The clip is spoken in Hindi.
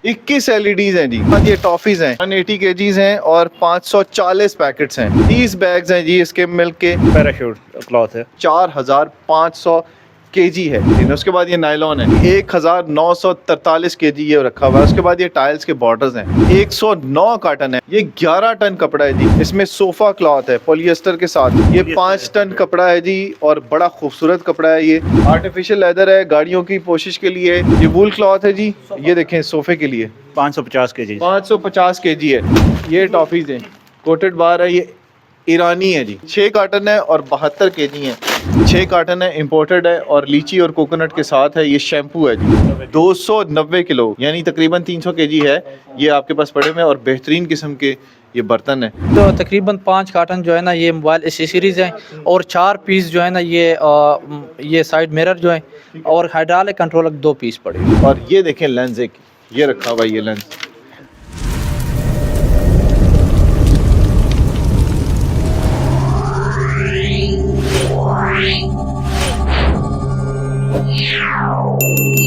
21 LEDs हैं जी। ये टॉफीज हैं 180 kgs हैं और 540 पैकेट्स हैं। 30 बैग्स हैं जी इसके मिल्क के। पैराशूट क्लॉथ है, 4500 kg है। उसके बाद ये नायलॉन है 1943 kg ये रखा हुआ है। उसके बाद ये टाइल्स के बॉर्डर्स हैं 109 कार्टन है। ये 11 टन कपड़ा है जी। इसमें सोफा क्लॉथ है पॉलिएस्टर के साथ। ये 5 टन कपड़ा है जी और बड़ा खूबसूरत कपड़ा है। ये आर्टिफिशियल लेदर है गाड़ियों की पोशिश के लिए। ये वूल क्लॉथ है जी। ये देखें सोफे के लिए 550 kg। 550 kg है। ये टॉफीज हैं कोटेड बार है। ये ईरानी है जी। 6 कार्टन है और 72 kg है। 6 कार्टन है इंपोर्टेड है और लीची और कोकोनट के साथ है। ये शैम्पू है जी 290 किलो यानी तकरीबन 300 kg है। ये आपके पास पड़े हुए और बेहतरीन किस्म के ये बर्तन है। तो तकरीबन 5 कार्टन जो है ना ये मोबाइल एसेसरीज हैं और 4 पीस जो है ना ये साइड मिरर जो है और हाइड्रोलिक कंट्रोलर 2 पीस पड़े। और ये देखें लेंस एक ये रखा हुआ ये लेंस। Wow.